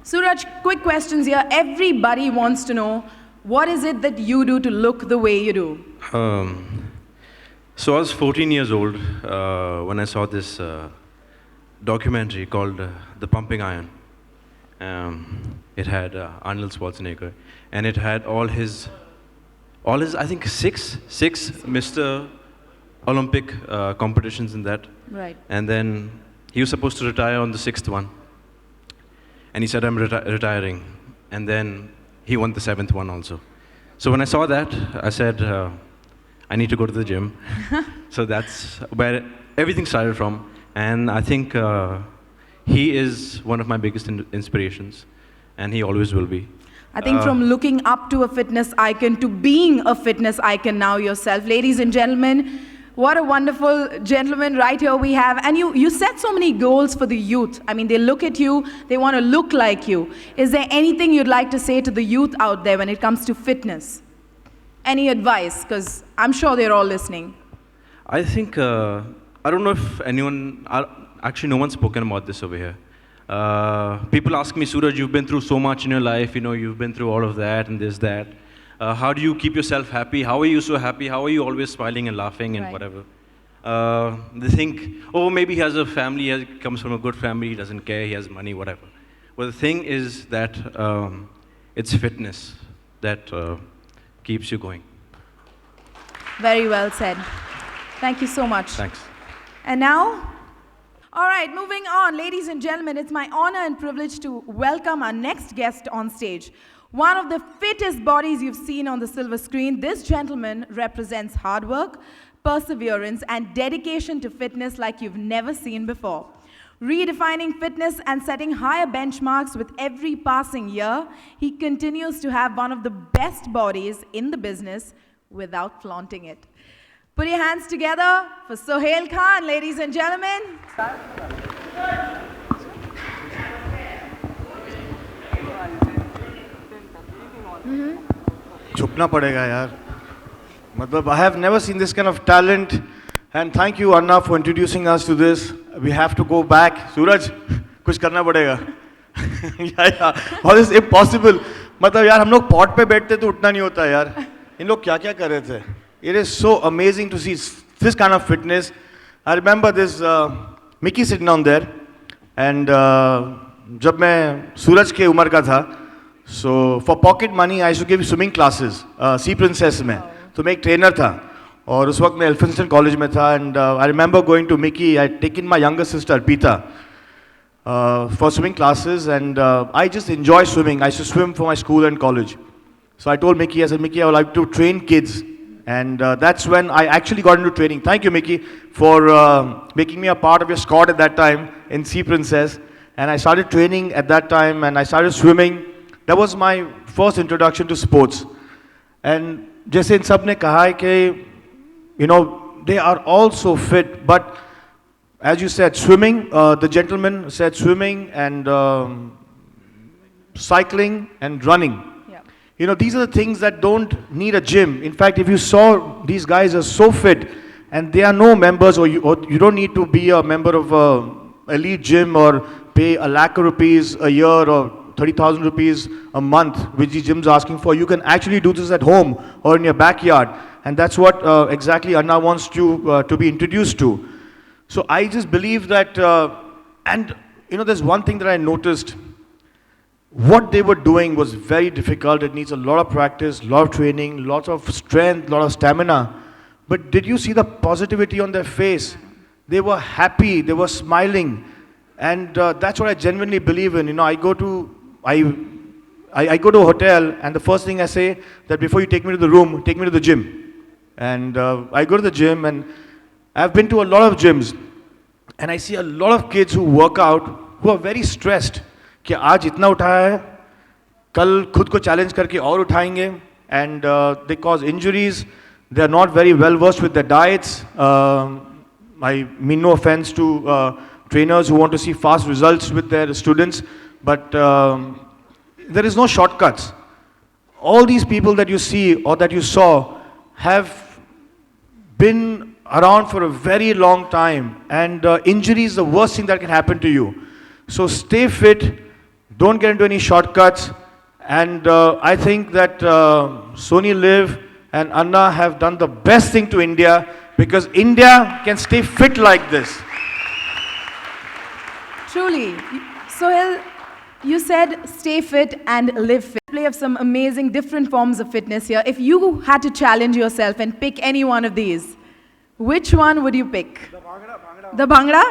Sooraj, quick questions here. Everybody wants to know, what is it that you do to look the way you do? So I was 14 years old when I saw this documentary called The Pumping Iron. It had Arnold Schwarzenegger, and it had all his, I think six Mr. Olympic competitions in that. Right. And then he was supposed to retire on the sixth one. And he said, I'm retiring. And then he won the seventh one also. So when I saw that, I said, I need to go to the gym. So that's where everything started from. And I think he is one of my biggest inspirations. And he always will be. I think from looking up to a fitness icon to being a fitness icon now yourself. Ladies and gentlemen, what a wonderful gentleman right here we have. And you set so many goals for the youth. I mean, they look at you, they want to look like you. Is there anything you'd like to say to the youth out there when it comes to fitness? Any advice? Because I'm sure they're all listening. I think, I don't know if anyone, actually no one's spoken about this over here. People ask me, Sooraj, you've been through so much in your life, you know, you've been through all of that and this, that. How do you keep yourself happy? How are you so happy? How are you always smiling and laughing and whatever? They think, oh, maybe he has a family, he comes from a good family, he doesn't care, he has money, whatever. Well, the thing is that it's fitness that keeps you going. Very well said. Thank you so much. Thanks. And now? All right, moving on. Ladies and gentlemen, it's my honor and privilege to welcome our next guest on stage. One of the fittest bodies you've seen on the silver screen, this gentleman represents hard work, perseverance, and dedication to fitness like you've never seen before. Redefining fitness and setting higher benchmarks with every passing year, he continues to have one of the best bodies in the business without flaunting it. Put your hands together for Sohail Khan, ladies and gentlemen. छुपना पड़ेगा यार मतलब I have never seen this kind of talent and thank you Anna for introducing us to this. We have to go back. Sooraj कुछ करना पड़ेगा yeah, all is impossible. मतलब यार हम लोग पॉट पे बैठते तो उठना नहीं होता यार. इन लोग क्या क्या कर रहे थे. It is so amazing to see this kind of fitness. I remember this Mickey sitting down there and जब मैं सूरज के उम्र का था so for pocket money I used to give swimming classes Sea Princess में. तो मैं एक ट्रेनर था और उस वक्त मैं एल्फिंस्टन कॉलेज में था and I remember going to Mickey. I had taken my younger sister Pita for swimming classes and I just enjoy swimming. I used to swim for my school and college. So I told Mickey, I said, Mickey, I would like to train kids. And that's when I actually got into training. Thank you, Mickey, for making me a part of your squad at that time in Sea Princess. And I started training at that time and I started swimming. That was my first introduction to sports. And जैसे इन सब ने कहा है कि, you know, they are all so fit. But as you said, swimming, the gentleman said swimming and cycling and running. You know, these are the things that don't need a gym. In fact, if you saw these guys are so fit and they are no members or you don't need to be a member of an elite gym or pay a lakh rupees a year or 30,000 rupees a month, which the gym's asking for. You can actually do this at home or in your backyard. And that's what exactly Anna wants you to be introduced to. So I just believe that, and you know, there's one thing that I noticed. What they were doing was very difficult. It needs a lot of practice, a lot of training, lots of strength, a lot of stamina. But did you see the positivity on their face? They were happy, they were smiling. And that's what I genuinely believe in. You know, I go to a hotel and the first thing I say that before you take me to the room, take me to the gym. And I go to the gym and I've been to a lot of gyms. And I see a lot of kids who work out who are very stressed. कि आज इतना उठाया है कल खुद को challenge करके और उठाएंगे and they cause injuries. They are not very well versed with their diets. I mean no offense to trainers who want to see fast results with their students, but there is no shortcuts. All these people that you see or that you saw have been around for a very long time, and injury is the worst thing that can happen to you. So stay fit. Don't get into any shortcuts. And I think that Sony Liv and Anna have done the best thing to India, because India can stay fit like this. Truly. Sohail, you said stay fit and live fit. Play of some amazing different forms of fitness here. If you had to challenge yourself and pick any one of these, which one would you pick? The Bhangra?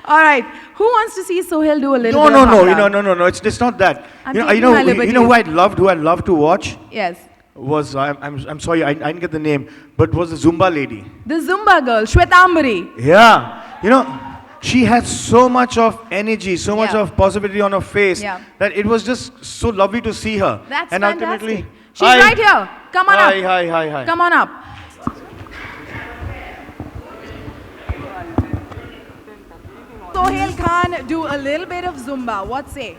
All right. Who wants to see Sohail do a little bit of Bhangra? No. It's not that. I'm You taking know, my you know, liberties. who I'd love to watch Yes. was, I'm sorry, I didn't get the name, but was the Zumba lady. The Zumba girl, Shwetambari. Yeah. You know, she had so much of energy, so much Yeah. of positivity on her face, Yeah. that it was just so lovely to see her. That's and fantastic. ultimately, She's right here. Come on up. Hi. Come on up. Sohail Khan do a little bit of Zumba. What say?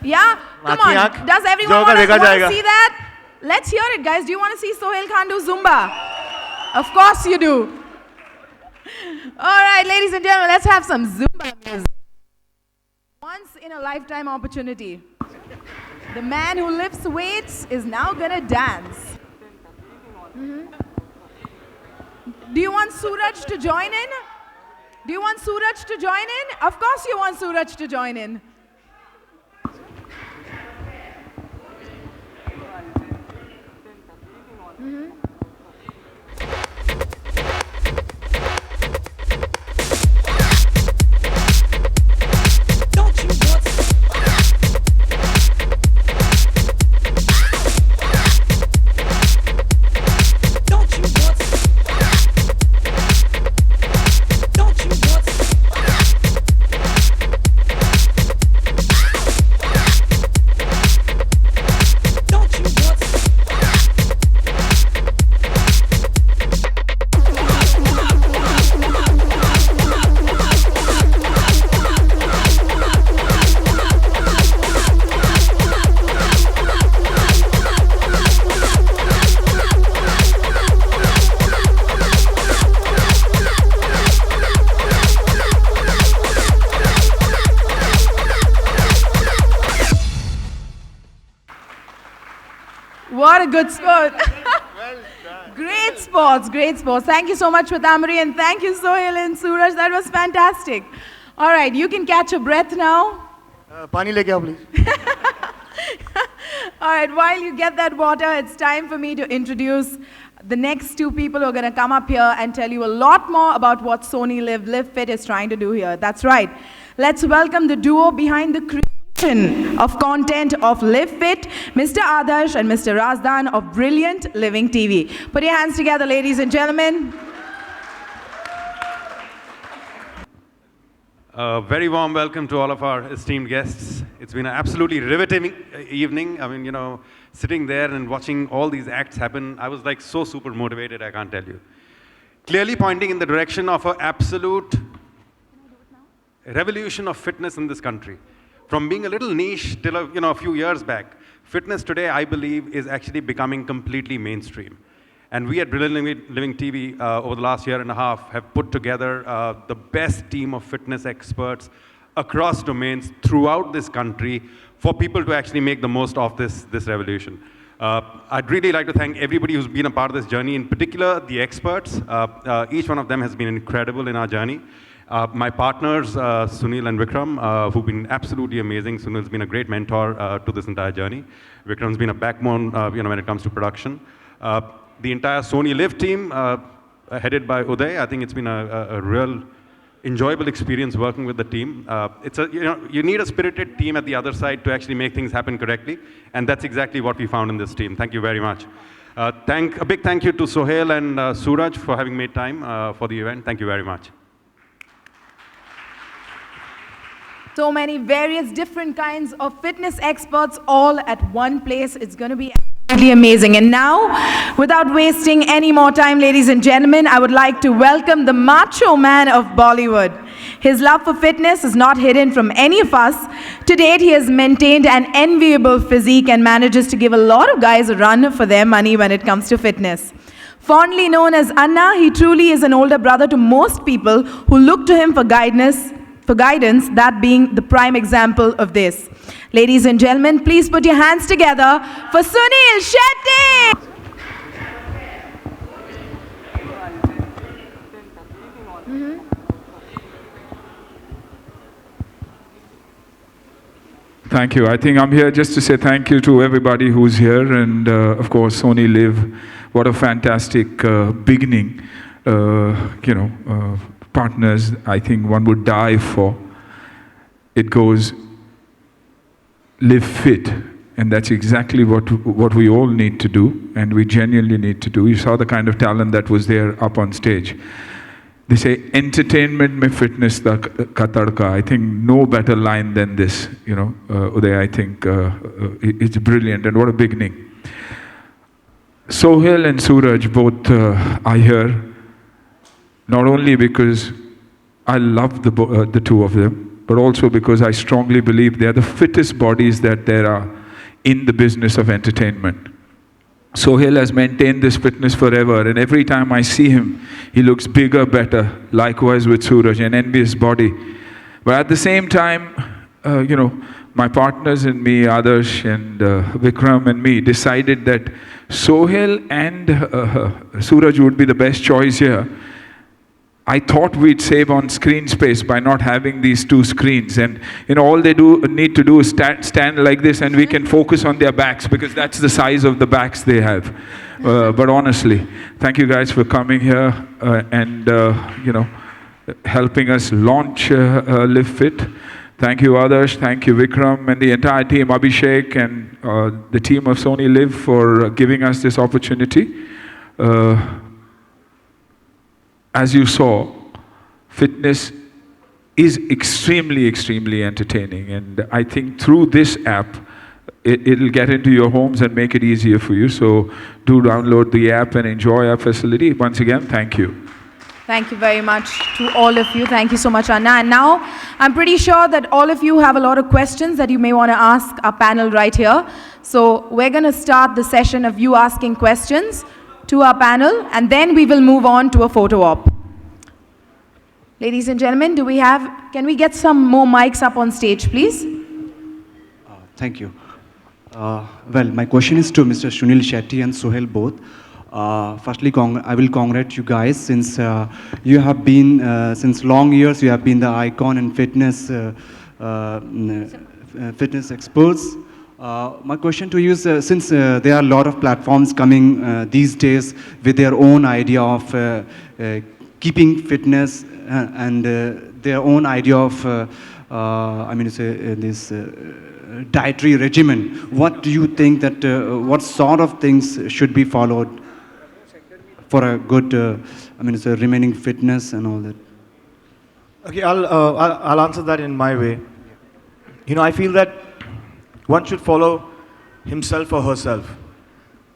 Yeah? Come on. Aankh. Does everyone Joga want dekha to jayega. see that? Let's hear it, guys. Do you want to see Sohail Khan do Zumba? Of course you do. All right, ladies and gentlemen, let's have some Zumba music. Once in a lifetime opportunity. The man who lifts weights is now gonna dance. Do you want Sooraj to join in? Do you want Sooraj to join in? Of course you want Sooraj to join in. What a good sport. Great sports, great sports. Thank you so much, Shwetambari, and thank you, Sohail and Sooraj. That was fantastic. All right, you can catch a breath now. Pani leke aao, please. All right, while you get that water, it's time for me to introduce the next two people who are going to come up here and tell you a lot more about what Sony Liv Fit is trying to do here. That's right. Let's welcome the duo behind the creation of content of Liv Fit, Mr. Adarsh and Mr. Razdan of Brilliant Living TV. Put your hands together, ladies and gentlemen. A very warm welcome to all of our esteemed guests. It's been an absolutely riveting evening. I mean, you know, sitting there and watching all these acts happen, I was like so super motivated, I can't tell you. Clearly pointing in the direction of an absolute revolution of fitness in this country. From being a little niche till a few years back, fitness today, I believe, is actually becoming completely mainstream. And we at Brilliant Living TV over the last year and a half have put together the best team of fitness experts across domains throughout this country for people to actually make the most of this revolution. I'd really like to thank everybody who's been a part of this journey, in particular the experts. Each one of them has been incredible in our journey. My partners, Sunil and Vikram, who've been absolutely amazing. Sunil's been a great mentor to this entire journey. Vikram's been a backbone when it comes to production. The entire Sony Liv team, headed by Uday, I think it's been a real enjoyable experience working with the team. You need a spirited team at the other side to actually make things happen correctly, and that's exactly what we found in this team. Thank you very much. A big thank you to Sohail and Sooraj for having made time for the event. Thank you very much. So many various different kinds of fitness experts all at one place. It's going to be absolutely amazing. And now, without wasting any more time, ladies and gentlemen, I would like to welcome the macho man of Bollywood. His love for fitness is not hidden from any of us. To date, he has maintained an enviable physique and manages to give a lot of guys a run for their money when it comes to fitness. Fondly known as Anna, he truly is an older brother to most people who look to him for guidance for guidance, that being the prime example of this. Ladies and gentlemen, please put your hands together for Sunil Shetty! Thank you. I think I'm here just to say thank you to everybody who's here, and of course, Sony Liv. What a fantastic beginning. Partners, I think one would die for. It goes, live fit, and that's exactly what we all need to do, and we genuinely need to do. You saw the kind of talent that was there up on stage. They say, entertainment mein fitness ka tadka. I think no better line than this, Uday. I think it's brilliant, and what a beginning. Sohail and Sooraj both are here, not only because I love the two of them, but also because I strongly believe they are the fittest bodies that there are in the business of entertainment. Sohail has maintained this fitness forever, and every time I see him, he looks bigger, better. Likewise with Sooraj, an envious body. But at the same time, my partners and me, Adarsh and Vikram and me, decided that Sohail and Sooraj would be the best choice here. I thought we'd save on screen space by not having these two screens, and all they need to do is stand like this, and we can focus on their backs, because that's the size of the backs they have. But honestly, thank you guys for coming here and helping us launch Live Fit. Thank you, Adarsh. Thank you, Vikram, and the entire team, Abhishek, and the team of Sony Liv for giving us this opportunity. As you saw, fitness is extremely, extremely entertaining. And I think through this app, it'll get into your homes and make it easier for you. So do download the app and enjoy our facility. Once again, thank you. Thank you very much to all of you. Thank you so much, Anna. And now, I'm pretty sure that all of you have a lot of questions that you may want to ask our panel right here. So we're going to start the session of you asking questions to our panel, and then we will move on to a photo op. Ladies and gentlemen, can we get some more mics up on stage, please? Thank you. Well, my question is to Mr. Sunil Shetty and Sohail both. Firstly, I will congratulate you guys, since you have been, since long years, you have been the icon and fitness experts. My question to you is, since there are a lot of platforms coming these days with their own idea of keeping fitness and their own idea of, this dietary regimen, what do you think that, what sort of things should be followed for a good, remaining fitness and all that? Okay, I'll answer that in my way. I feel that one should follow himself or herself.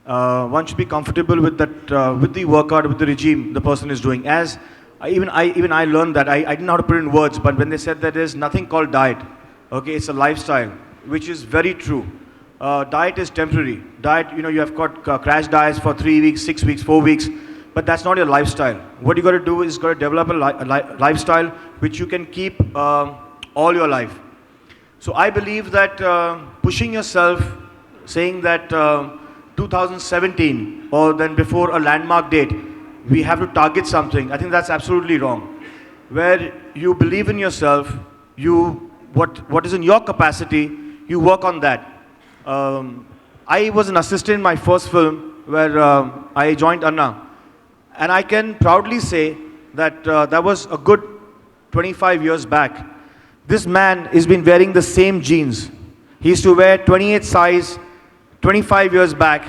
One should be comfortable with that, with the workout, with the regime the person is doing. As even I learned that. I didn't know how to put it in words, but when they said that there's nothing called diet, okay, it's a lifestyle, which is very true. Diet is temporary. Diet, you have got crash diets for 3 weeks, 6 weeks, 4 weeks, but that's not your lifestyle. What you got to do is got to develop a lifestyle which you can keep all your life. So I believe that pushing yourself, saying that 2017 or then before a landmark date, we have to target something, I think that's absolutely wrong. Where you believe in yourself, what is in your capacity, you work on that. I was an assistant in my first film where I joined Anna. And I can proudly say that that was a good 25 years back. This man has been wearing the same jeans. He used to wear 28 size 25 years back.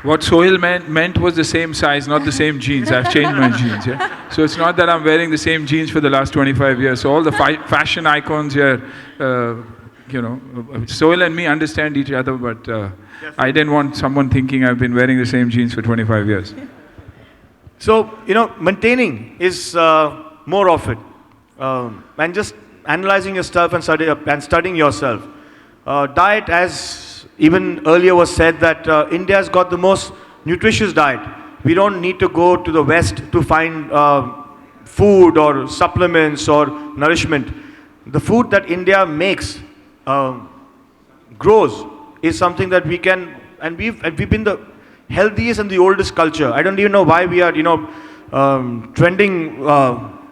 What Sohail meant was the same size, not the same jeans. I've changed my jeans. Yeah? So it's not that I'm wearing the same jeans for the last 25 years. So all the fashion icons here, Sohail and me understand each other, but I didn't want someone thinking I've been wearing the same jeans for 25 years. So, maintaining is more of it. And just analyzing yourself and studying yourself. Diet, as even earlier was said, that India's got the most nutritious diet. We don't need to go to the West to find food or supplements or nourishment. the food that India makes, grows, is something that we can, and we've been the healthiest and the oldest culture. I don't even know why we are, trending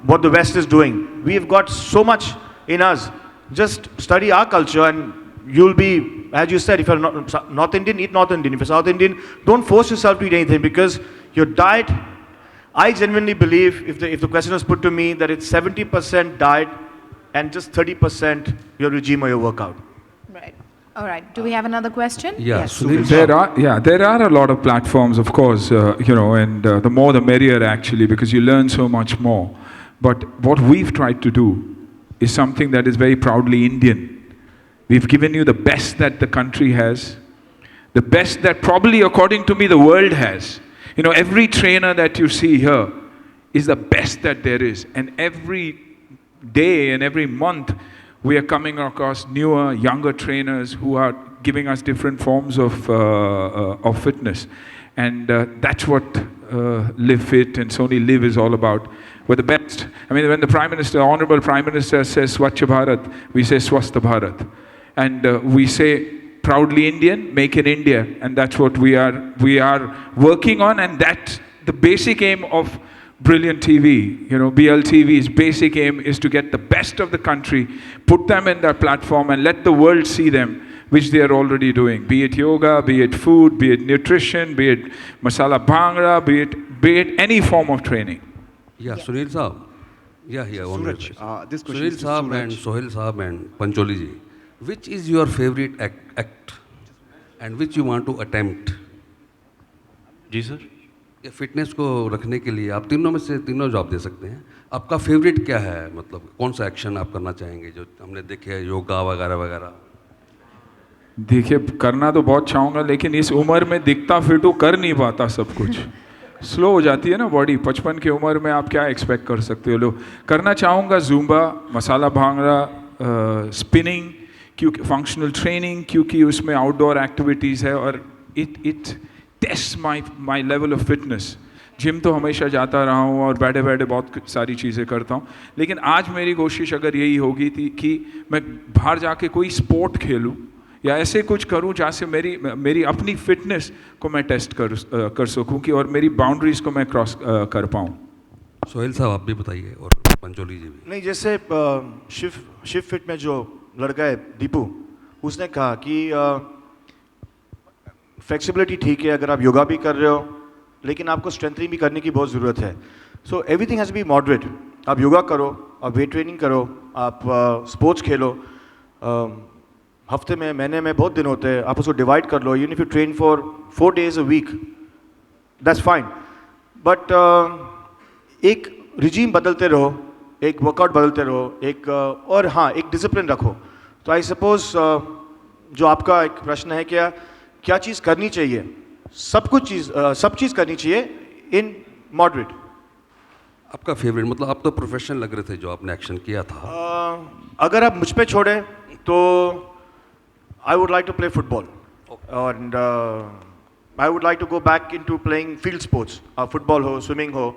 what the West is doing. We've got so much in us. Just study our culture and you'll be, as you said, if you're not North Indian, eat North Indian. If you're South Indian, don't force yourself to eat anything, because your diet, I genuinely believe, if the question was put to me, that it's 70% diet and just 30% your regime or your workout. Right. All right. Do we have another question? Yeah, Yes. Sunil, There are a lot of platforms, of course, and the more the merrier actually, because you learn so much more. But what we've tried to do is something that is very proudly Indian. We've given you the best that the country has, the best that probably, according to me, the world has. Every trainer that you see here is the best that there is. And every day and every month, we are coming across newer, younger trainers who are giving us different forms of fitness. And that's what Live Fit and Sony Liv is all about. We're the best. I mean, when the Prime Minister, Honorable Prime Minister says Swachh Bharat, we say Swasth Bharat. And we say proudly Indian, make in India. And that's what we are working on. And that's the basic aim of Brilliant TV. BLTV's basic aim is to get the best of the country, put them in their platform and let the world see them, which they are already doing. Be it yoga, be it food, be it nutrition, be it masala bhangra, be it any form of training. yeah, Sunil Saab. Yeah, one more Suraj, question. this question Sunil is to Saab Suraj. and Sohail Saab and Pancholi ji, which is your favorite act and which you want to attempt? जी sir. ये fitness को रखने के लिए आप तीनों में से तीनों जवाब दे सकते हैं. आपका फेवरेट क्या है, मतलब कौन सा एक्शन आप करना चाहेंगे जो हमने देखे है, योगा वगैरह वगैरह? देखिए, करना तो बहुत चाहूँगा, लेकिन इस उम्र में दिखता फिटू कर नहीं पाता सब कुछ. स्लो हो जाती है ना बॉडी. 55 की उम्र में आप क्या एक्सपेक्ट कर सकते हो लोग. करना चाहूँगा जुम्बा, मसाला भांगड़ा, स्पिनिंग, क्योंकि फंक्शनल ट्रेनिंग, क्योंकि उसमें आउटडोर एक्टिविटीज़ है और it taste my level of fitness. Gym तो हमेशा जाता रहा हूँ और बैठे बैठे बहुत सारी चीज़ें करता हूँ, लेकिन आज मेरी कोशिश अगर यही होगी थी कि मैं बाहर जाके कोई स्पोर्ट खेलूँ या ऐसे कुछ करूँ जहाँ से मेरी अपनी फिटनेस को मैं टेस्ट कर सकूँ कि और मेरी बाउंड्रीज को मैं क्रॉस कर पाऊँ. सोहेल साहब आप भी बताइए और पंचोली जी भी. नहीं, जैसे शिव फिट में जो लड़का है दीपू, उसने कहा कि फ्लेक्सिबिलिटी ठीक है अगर आप योगा भी कर रहे हो, लेकिन आपको स्ट्रेंथनिंग भी करने की बहुत ज़रूरत है. So everything has B moderate. आप योगा करो, आप वेट ट्रेनिंग करो, आप स्पोर्ट्स खेलो. हफ्ते में, महीने में बहुत दिन होते हैं, आप उसको डिवाइड कर लो. Even if you train for 4 days a week, that's fine. But एक रिजीम बदलते रहो, एक वर्कआउट बदलते रहो, एक और हाँ, एक डिसिप्लिन रखो. तो आई सपोज जो आपका एक प्रश्न है, क्या चीज़ करनी चाहिए, सब चीज़ करनी चाहिए इन मॉडरेट. आपका फेवरेट, मतलब आप तो प्रोफेशनल लग रहे थे जो आपने एक्शन किया था. अगर आप मुझ पे छोड़े तो I would like to play football and I would like to go back into playing field sports. Football हो, स्विमिंग हो.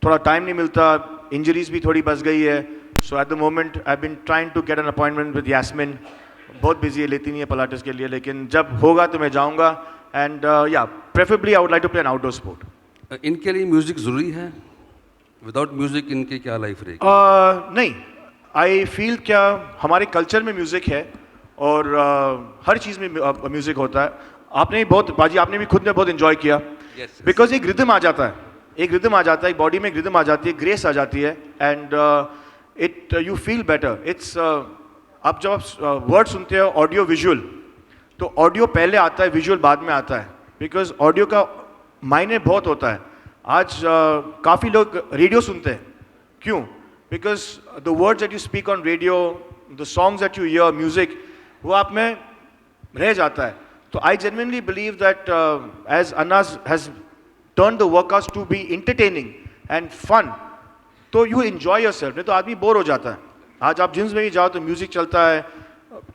थोड़ा टाइम नहीं मिलता, इंजरीज भी थोड़ी बच गई है. So at the moment I been trying to get an appointment with Yasmin. बहुत बिजी है, लेती नहीं है पलाटिस के लिए, लेकिन जब होगा तो मैं जाऊंगा. एंड या preferably I would like to play an outdoor sport. इनके लिए म्यूजिक ज़रूरी है? विदाउट म्यूजिक इनकी क्या लाइफ रहेगी? नहीं, आई फील क्या हमारे कल्चर में म्यूज़िक है और हर चीज़ में म्यूज़िक होता है. आपने भी खुद ने बहुत इन्जॉय किया, बिकॉज एक रिदम आ जाता है, एक बॉडी में एक रिदम आ जाती है, ग्रेस आ जाती है. And you feel better. It's आप जब आप वर्ड सुनते हो ऑडियो विजुअल, तो ऑडियो पहले आता है, विजुअल बाद में आता है, बिकॉज ऑडियो का मायने बहुत होता है. आज काफ़ी लोग रेडियो सुनते हैं. क्यों? Because the words that you speak on radio, the songs that you hear, music, वो आप में रह जाता है. तो I genuinely believe that as Anas has turn the workouts to be entertaining and fun, तो यू एंजॉय योरसेल्फ. नहीं तो आदमी बोर हो जाता है. आज आप जिम्स में भी जाओ तो म्यूजिक चलता है,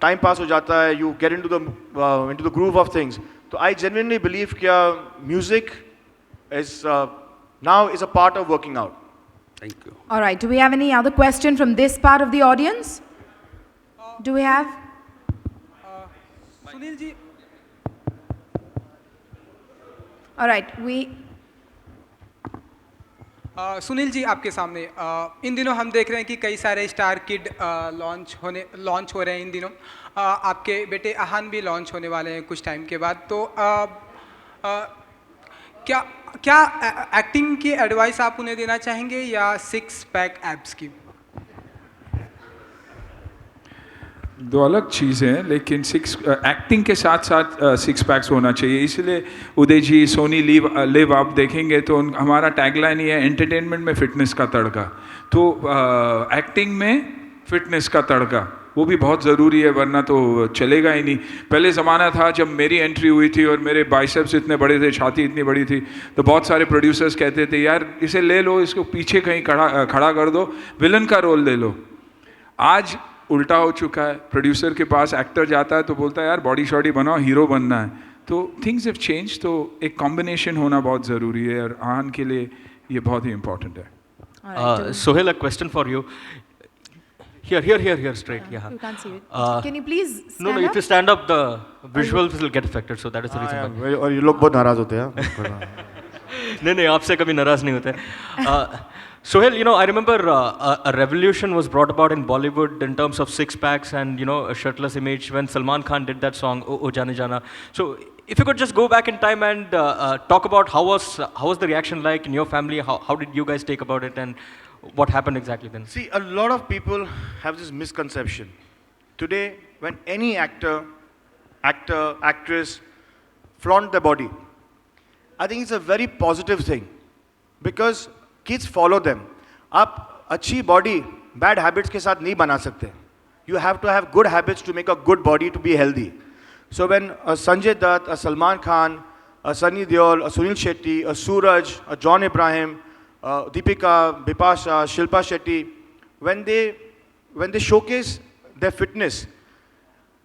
टाइम पास हो जाता है, you get into the groove of things. तो आई जेन्युइनली बिलीव क्या music is now is a part of working out. Thank you. All right, do we have any other question from this part of the audience? Do we have? Sunil ji All right, Sunil ji आपके सामने इन दिनों हम देख रहे हैं कि कई सारे स्टार किड लॉन्च हो रहे हैं इन दिनों आपके बेटे आहान भी लॉन्च होने वाले हैं कुछ टाइम के बाद तो क्या एक्टिंग की एडवाइस आप उन्हें देना चाहेंगे या 6 पैक एब्स की दो अलग चीज़ें हैं लेकिन एक्टिंग के साथ साथ 6 पैक्स होना चाहिए इसलिए उदय जी सोनी लिव आप देखेंगे तो हमारा टैगलाइन ही है एंटरटेनमेंट में फिटनेस का तड़का तो एक्टिंग में फिटनेस का तड़का वो भी बहुत ज़रूरी है वरना तो चलेगा ही नहीं पहले ज़माना था जब मेरी एंट्री हुई थी और मेरे बाइसेप्स इतने बड़े थे छाती इतनी बड़ी थी तो बहुत सारे प्रोड्यूसर्स कहते थे यार इसे ले लो इसको पीछे कहीं खड़ा कर दो विलन का रोल ले लो आज उल्टा हो चुका है प्रोड्यूसर के पास एक्टर जाता है तो बोलता है यार बॉडी शॉडी बनाओ हीरो बनना है तो थिंग्स हैव चेंज तो एक कॉम्बिनेशन होना बहुत ज़रूरी है और आहान के लिए ये बहुत ही इम्पोर्टेंट है Sohail, a question for you. Here, straight. Yeah. you can't see it. Can you please stand No, up? if you stand up, the visuals will get affected. So that is the reason why. और ये लोग बहुत नाराज होते हैं नहीं, आपसे कभी नाराज नहीं होते. Sohail, I remember a revolution was brought about in Bollywood in terms of 6 packs and a shirtless image when Salman Khan did that song "O Jane Jana." So if you could just go back in time and talk about how was the reaction like in your family? How did you guys take about it and what happened exactly then? See, a lot of people have this misconception. Today, when any actor, actress flaunt their body, I think it's a very positive thing because kids follow them. आप अच्छी body bad habits के साथ नहीं बना सकते. You have to have good habits to make a good body to be healthy. So when a Sanjay Dutt, a Salman Khan, a Sunny Deol, a Sunil Shetty, a Sooraj, a John Abraham, Deepika, Bipasha, Shilpa Shetty, when they showcase their fitness,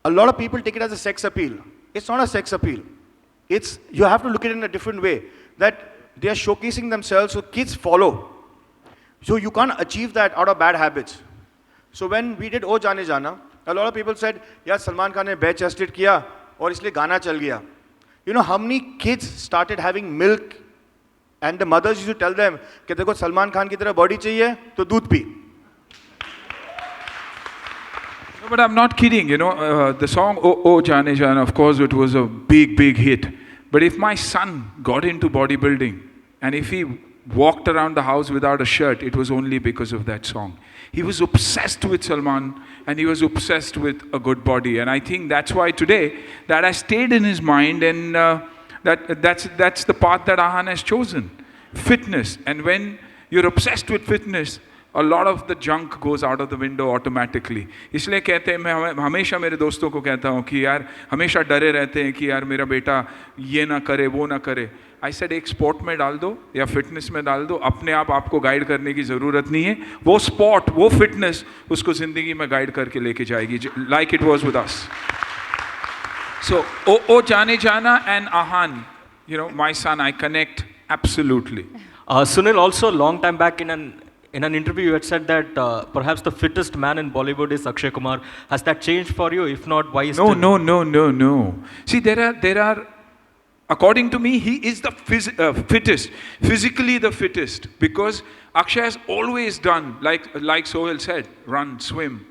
a lot of people take it as a sex appeal. It's not a sex appeal. You have to look at it in a different way. That they are showcasing themselves so kids follow. So you can't achieve that out of bad habits. So when we did O Jane Jana, a lot of people said, yeah, Salman Khan ne bare chested kiya aur isliye gana chal gaya. You know how many kids started having milk and the mothers used to tell them कि देखो सलमान खान की तरह body चाहिए तो दूध P. No, but I'm not kidding, the song O Jane Jana, of course it was a big hit. But if my son got into bodybuilding and if he walked around the house without a shirt, it was only because of that song. He was obsessed with Salman and he was obsessed with a good body. And I think that's why today that has stayed in his mind and that's the path that Ahan has chosen. Fitness. And when you're obsessed with fitness, a lot of the junk goes out of the window automatically. इसलिए कहते हैं मैं हमेशा मेरे दोस्तों को कहता हूँ कि यार हमेशा डरे रहते हैं कि यार मेरा बेटा ये ना करे वो ना करे. I said एक स्पोर्ट में डाल दो या फिटनेस में डाल दो अपने आप आपको गाइड करने की ज़रूरत नहीं है वो स्पोर्ट वो फिटनेस उसको ज़िंदगी में गाइड करके लेके जाएगी like it was with us. So O Jane Jana and Ahan, my son, I connect absolutely. Sunil, also long time back in an interview you had said that perhaps the fittest man in Bollywood is Akshay Kumar. Has that changed for you? If not, why is No. See, there are, according to me, he is the fittest, physically the fittest, because Akshay has always done, like Sohail said, run, swim.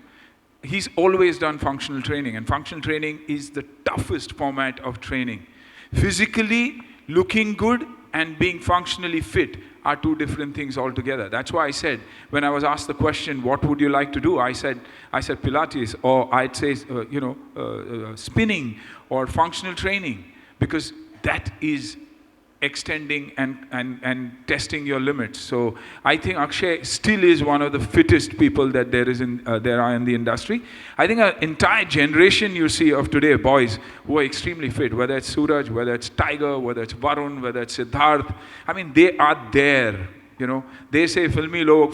He's always done functional training, and functional training is the toughest format of training. Physically looking good and being functionally fit are two different things altogether. That's why I said, when I was asked the question, what would you like to do? I said Pilates, or I'd say, spinning or functional training, because that is extending and testing your limits. So I think Akshay still is one of the fittest people that there are in the industry. I think an entire generation you see of today, boys who are extremely fit, whether it's Sooraj, whether it's Tiger, whether it's Varun, whether it's Siddharth, I mean, they are there. They say filmi log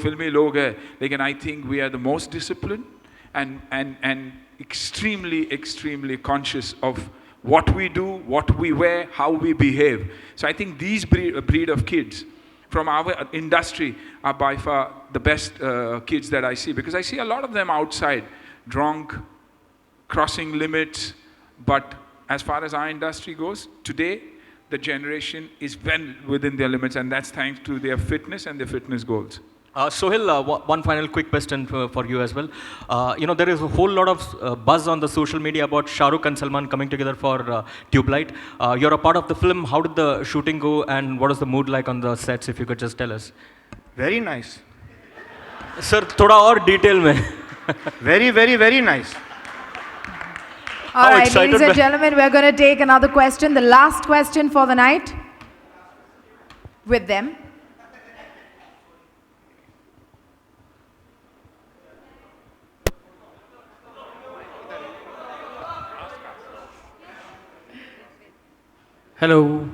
hai, lekin I think we are the most disciplined and extremely conscious of what we do, what we wear, how we behave. So I think these breed of kids from our industry are by far the best kids that I see, because I see a lot of them outside, drunk, crossing limits, but as far as our industry goes, today, the generation is well within their limits, and that's thanks to their fitness and their fitness goals. Sohail, one final quick question for you as well. There is a whole lot of buzz on the social media about Shah Rukh and Salman coming together for Tube Light. You're a part of the film. How did the shooting go, and what is the mood like on the sets, if you could just tell us? Very nice. Sir, thoda aur detail mein. Very, very, very nice. All right, ladies and gentlemen, we're going to take another question, the last question for the night, with them. Hello.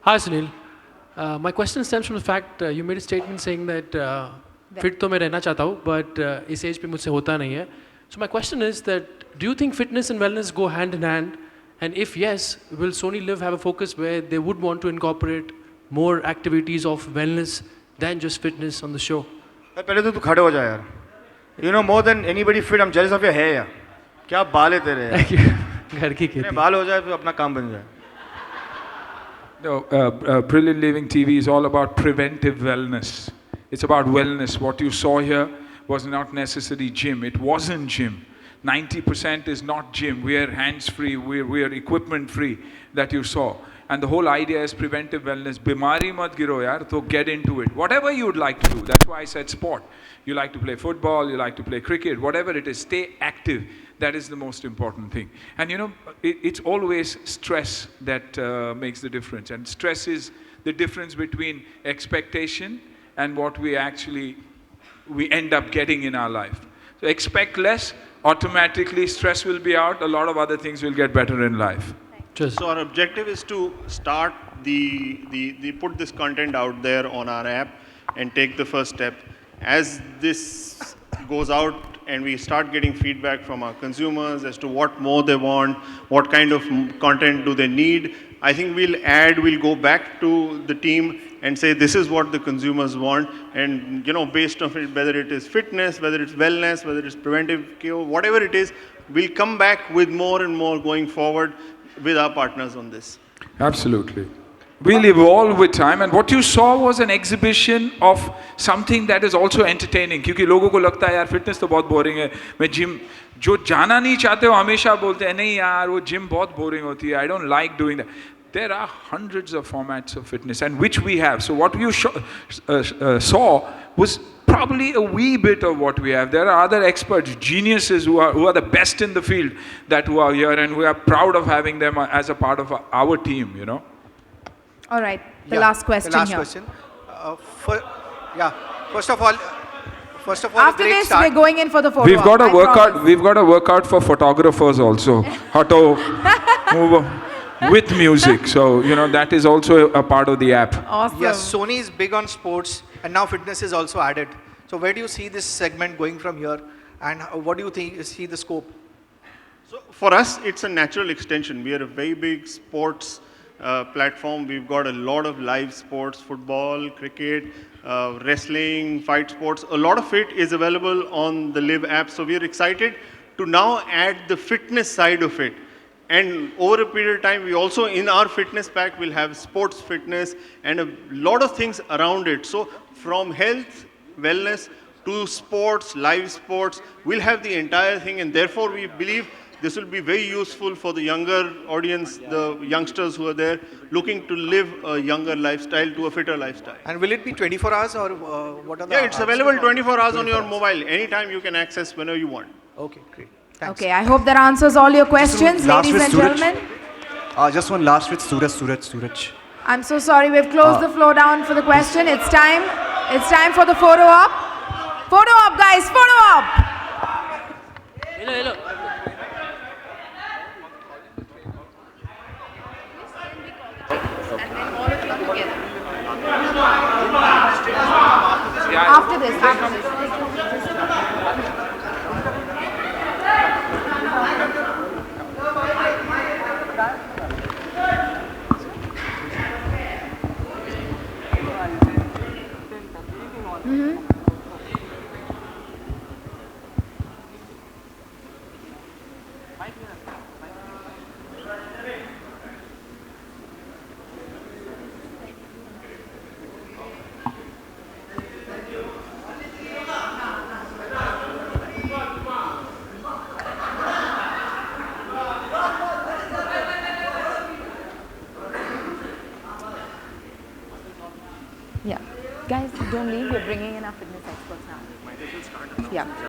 Hi, Sunil. My question stems from the fact you made a statement saying that fit तो मैं रहना चाहता हूँ, but इस age पे मुझसे होता नहीं है. So my question is that, do you think fitness and wellness go hand in hand? And if yes, will Sony Liv have a focus where they would want to incorporate more activities of wellness than just fitness on the show? पहले तो तू खड़े हो जा यार. You know more than anybody fit. I'm jealous of your hair यार. क्या बाल है तेरे यार. घर की खेती. बाल हो जाए तो अपना काम बन जाए. No, Brilliant Living TV is all about preventive wellness. It's about wellness. What you saw here was not necessarily gym. It wasn't gym. 90% is not gym. We are hands-free. We are equipment-free that you saw. And the whole idea is preventive wellness. Bimari mat giro yaar, so get into it. Whatever you would like to do. That's why I said sport. You like to play football, you like to play cricket, whatever it is, stay active. That is the most important thing. And it's always stress that makes the difference. And stress is the difference between expectation and what we end up getting in our life. So expect less, automatically stress will be out, a lot of other things will get better in life. So our objective is to start put this content out there on our app and take the first step. As this goes out and we start getting feedback from our consumers as to what more they want, what kind of content do they need, I think we'll go back to the team and say this is what the consumers want, and based on it, whether it is fitness, whether it's wellness, whether it's preventive care, whatever it is, we'll come back with more and more going forward with our partners on this. Absolutely. We'll evolve with time, and what you saw was an exhibition of something that is also entertaining. क्योंकि लोगों को लगता है यार fitness तो बहुत boring है. मैं gym जो जाना नहीं चाहते हो हमेशा बोलते हैं नहीं यार वो gym बहुत boring होती है. I don't like doing that. There are hundreds of formats of fitness, and which we have. So what you saw was probably a wee bit of what we have. There are other experts, geniuses who are the best in the field who are here, and we are proud of having them as a part of our team. All right, the last question the last here. Question. First of all, after this, we're going in for the photo. We've got a workout for photographers also. How to move with music. So that is also a part of the app. Awesome. Yes, Sony is big on sports, and now fitness is also added. So where do you see this segment going from here, and what do you see the scope? So for us, it's a natural extension. We are a very big sports platform. We've got a lot of live sports, football, cricket, wrestling, fight sports. A lot of it is available on the Liv app. So we are excited to now add the fitness side of it. And over a period of time, we also, in our fitness pack, will have sports fitness and a lot of things around it. So from health, wellness, to sports, live sports, we'll have the entire thing. And therefore, we believe this will be very useful for the younger audience, the youngsters who are there, looking to live a younger lifestyle, to a fitter lifestyle. And will it be 24 hours or what are the... Yeah, it's available 24 hours on your mobile. Anytime you can access whenever you want. Okay, great. Thanks. Okay, I hope that answers all your questions, ladies and gentlemen. Just one last with Sooraj. I'm so sorry, we've closed the floor down for the question. It's time for the photo op. Photo op, guys, photo op. Hello. After this. Yeah. Guys, don't leave. We're bringing in our fitness experts now. Yeah.